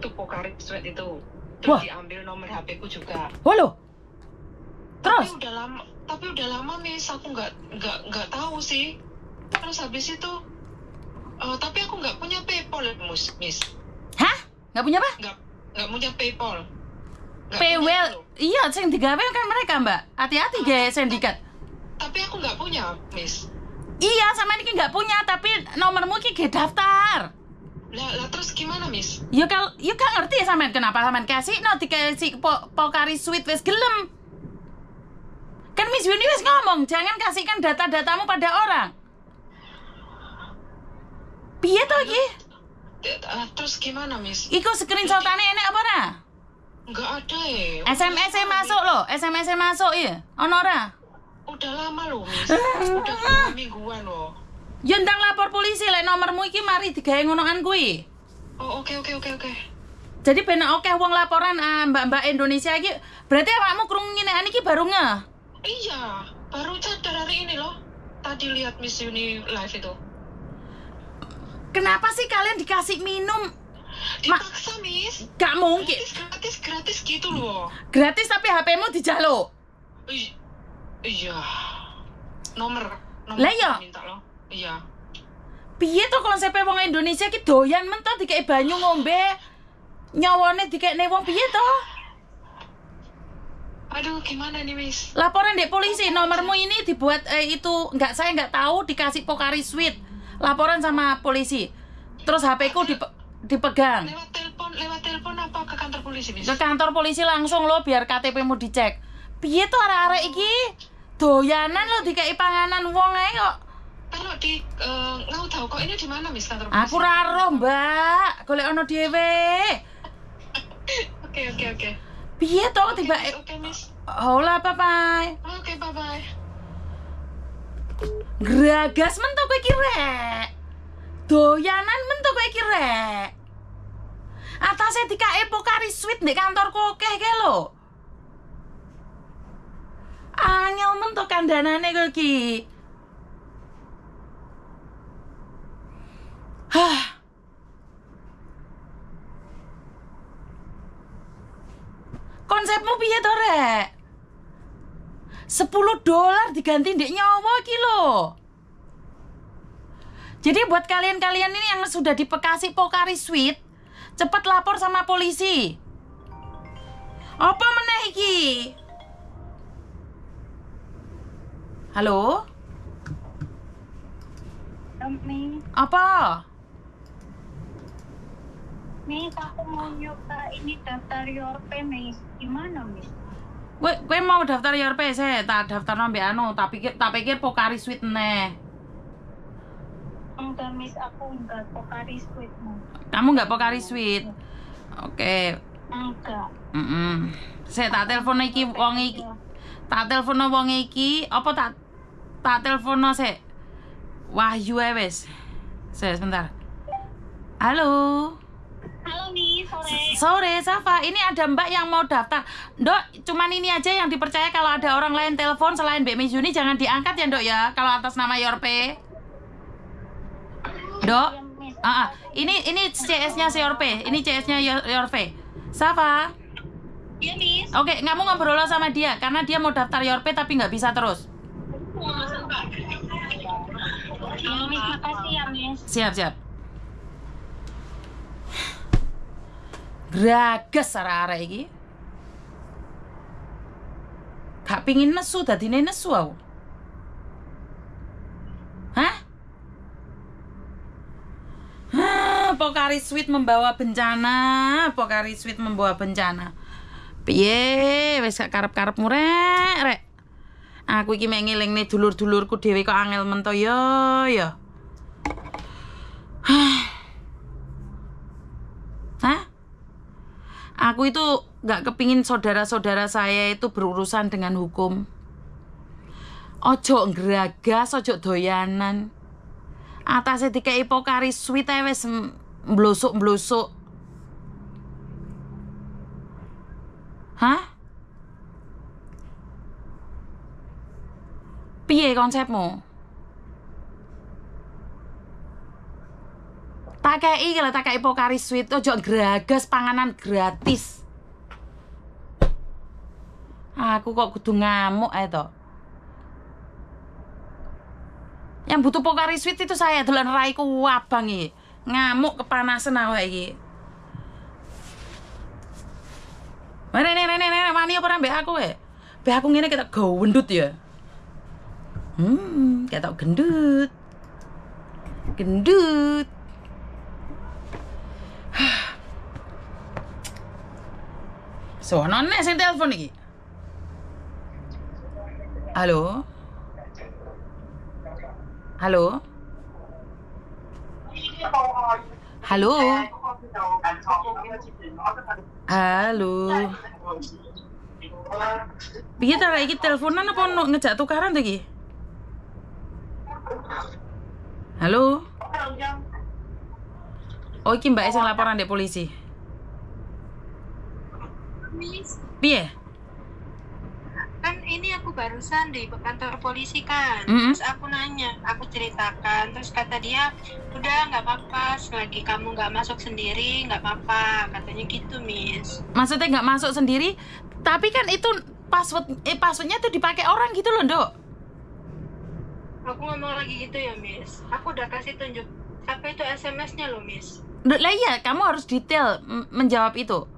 tuh Pocari Sweat itu. Wah. Terus diambil nomor HP ku juga. Waduh. Terus? Tapi udah lama Miss, aku nggak tahu sih. Terus habis itu, tapi aku nggak punya PayPal Miss. Hah? Nggak punya apa? Nggak punya PayPal. PayWell, iya, sing digawe kan mereka Mbak. Hati-hati guys, sindikat. Tapi aku nggak punya Miss. Iya, sama ini nggak punya, tapi nomormu ki ge daftar. Lah terus gimana Miss? Ya kan ngerti ya sampean kenapa sampean kasih dikasih Pocari Sweat wis gelem. Kan Miss Yuni wis ngomong, jangan kasihkan data-datamu pada orang. Piye to iki? Terus gimana Miss? Iku screenshotane enek apa ora? Nggak ada ya. SMS-e masuk loh, SMS-e masuk ya. Ono ora? Udah lama loh Miss. Udah 2 mingguan loh. Ya ndang lapor polisi lek nomormu iki mari digawe ngonoan kuwi. Oh, oke. Jadi ben oke wong laporan mbak-mbak Indonesia iki. Berarti awakmu krungu ngene iki baru ngeh. Iya, baru sadar hari ini loh. Tadi lihat Miss Uni live itu. Kenapa sih kalian dikasih minum? Dipaksa Miss. Gak mungkin. Gratis gitu loh. Gratis tapi HP-mu dijaluk. Iya. Nomor Lah iya. minta loh. Iya. Piye to konsepnya wong Indonesia ki doyan men to dikek banyu ngombe. Nyawane dikekne wong piye to? Aduh, gimana nih, Miss? Laporan dek polisi, nomormu ini dibuat saya nggak tahu dikasih Pocari Sweat. Laporan sama polisi. Terus HP-ku dipegang. Lewat telepon apa ke kantor polisi, Miss? Ke kantor polisi langsung lo biar KTP-mu dicek. Piye to arek-arek iki? Doyanan lo dikei panganan wong ae kok. Kalau nggak tahu kok ini di mana Miss kantor polisi? Aku ra roh, Mbak. Golek ono dhewe. Oke. Piye to tiba Oke, Miss. Hola, bye-bye. Oke, bye-bye. Gragas men to kowe iki rek. Doyanan men to kowe iki rek. Atase dikae Pocari Sweat ndek kantorku akeh ke lho. Angel men to kandhanane kowe iki. Hah. Konsepmu piye to rek? $10 diganti ndek nyawa iki lho. Jadi buat kalian-kalian ini yang sudah dikasih Pocari Sweat, cepat lapor sama polisi. Apa meneh iki? Halo? Apa? Miss, aku mau nyoba ini daftar Yorpe, Miss. Gimana, Miss? Kowe mau daftar Yorpe sih, tak daftar nombe anu, tak pikir Pocari Sweat neh. Enggak, Miss, aku enggak Pocari Sweat. Kamu enggak Pocari Sweat? Oke. Enggak. Saya tak telepon iki wong iki. Tak telepon wong iki, apa tak telepon sik. Wahyu ae wis. Sebentar. Halo. Halo, Miss, sore. Sore, Safa. Ini ada Mbak yang mau daftar. Dok, cuman ini aja yang dipercaya kalau ada orang lain telepon selain Mbak Miss Yuni jangan diangkat ya, Dok ya. Kalau atas nama Yorpe. Dok. Ini CS-nya Yorpe. Ini CS-nya Yorpe. Safa. Iya, Miss. Oke, kamu ngobrol sama dia karena dia mau daftar Yorpe tapi nggak bisa terus. Miss, makasih ya, Miss. Siap. Gragas arek-arek iki. Gak pingin nesu, dadine nesu aku. Hah? Pocari Sweat membawa bencana. Pocari Sweat membawa bencana. Piye, wis gak karep-karepmu rek. Aku iki mek ngelingne dulur-dulurku dhewe kok angel men to ya. Hah? Aku itu gak kepingin saudara-saudara saya itu berurusan dengan hukum. Ojo ngragas, ojo doyanan. Atase dikei Pocari Sweat ae wis mblosuk-mblosuk. Hah? Piye konsepmu? Tak Tak kei kalau tak kei Pocari Sweet, ojo gragas panganan gratis. Aku kok kudu ngamuk to. Yang butuh Pocari Sweet itu saya, dolan raiku abang iki. Ngamuk kepanasan awake iki. Rene, wani apa mbek aku e? Mbek aku ngene ketok gendut ya. Ketok gendut. Gendut. Sono nek sing telepon iki. Halo? Halo? Halo? Halo? Piye ta iki teleponan apa ngejak tukaran to iki? Halo? Oh iki mbak sing laporan dek polisi. Miss, Piye? kan ini aku barusan di kantor polisi kan. Mm-mm. Terus aku nanya, aku ceritakan, terus kata dia udah nggak apa-apa, selagi kamu nggak masuk sendiri nggak apa-apa, katanya gitu Miss. Maksudnya nggak masuk sendiri, tapi kan itu passwordnya tuh dipakai orang gitu loh, Dok. Aku ngomong lagi gitu ya Miss, aku udah kasih tunjuk apa itu SMS-nya loh Miss. Lah iya, kamu harus detail menjawab itu.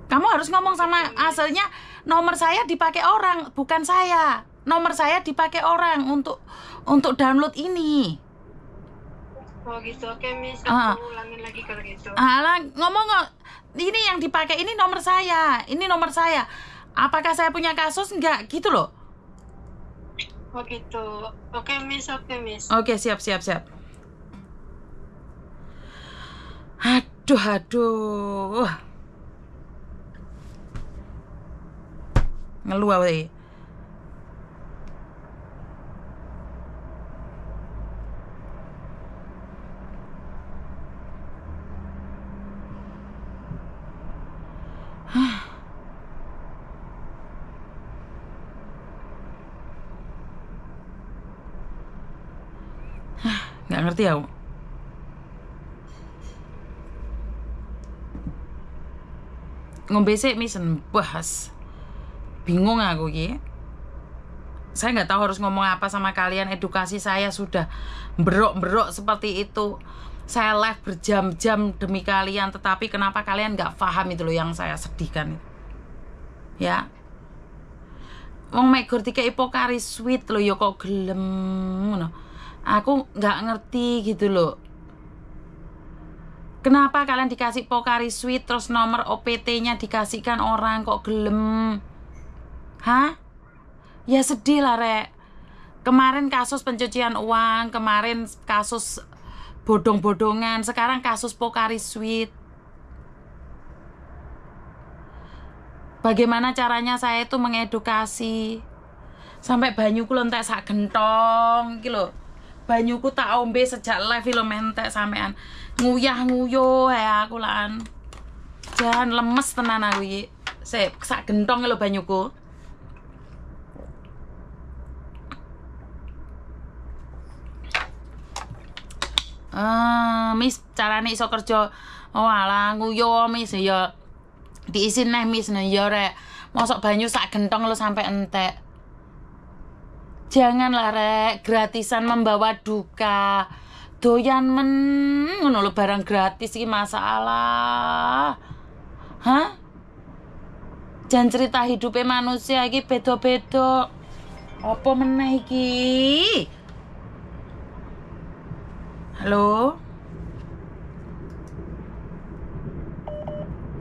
Kamu harus ngomong sama asalnya, nomor saya dipakai orang, bukan saya. Nomor saya dipakai orang untuk download ini. Oh gitu, oke Miss, Ah. aku ulangin lagi kalau gitu. Alah, ngomong ini yang dipakai ini nomor saya. Ini nomor saya. Apakah saya punya kasus? Enggak, gitu loh. Oh gitu, oke Miss, oke Miss. Oke, siap. Aduh. Ngeluh wae. Nggak ngerti aku. Ngombe sik misen bahas. Bingung aku iki. Saya nggak tahu harus ngomong apa sama kalian. Edukasi saya sudah berok seperti itu. Saya live berjam-jam demi kalian, tetapi kenapa kalian nggak paham itu loh yang saya sedihkan itu. Ya. Wong mek gur dikei Pocari Sweet loh ya kok gelem ngono. Aku nggak ngerti gitu loh. Kenapa kalian dikasih Pocari Sweet terus nomor OPT-nya dikasihkan orang kok gelem? Hah? Ya sedih lah, Rek. Kemarin kasus pencucian uang, kemarin kasus bodong-bodongan, sekarang kasus Pocari Sweet. Bagaimana caranya saya itu mengedukasi? Sampai banyuku lo entek sak gentong iki lho. Banyuku tak ombe sejak live lo mentek sampean. Nguyah-nguyuh ya aku lan. Jangan lemes tenan aku iki. Sak gentong lho banyuku. Miss carane iso kerja. Oh alah nguyuh Miss ya. Diisin neh Miss ya rek. Mosok banyu sak gentong lo sampai entek. Janganlah rek, gratisan membawa duka. Doyan ngono lho barang gratis iki masalah. Hah? Jan cerita hidupnya manusia iki beda-beda. Apa meneh iki? Halo?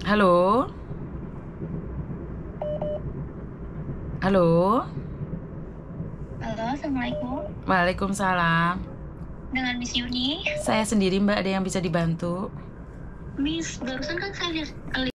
Halo? Halo? Halo, Assalamualaikum. Waalaikumsalam. Dengan Miss Yuni. Saya sendiri Mbak, ada yang bisa dibantu? Miss, barusan kan saya lihat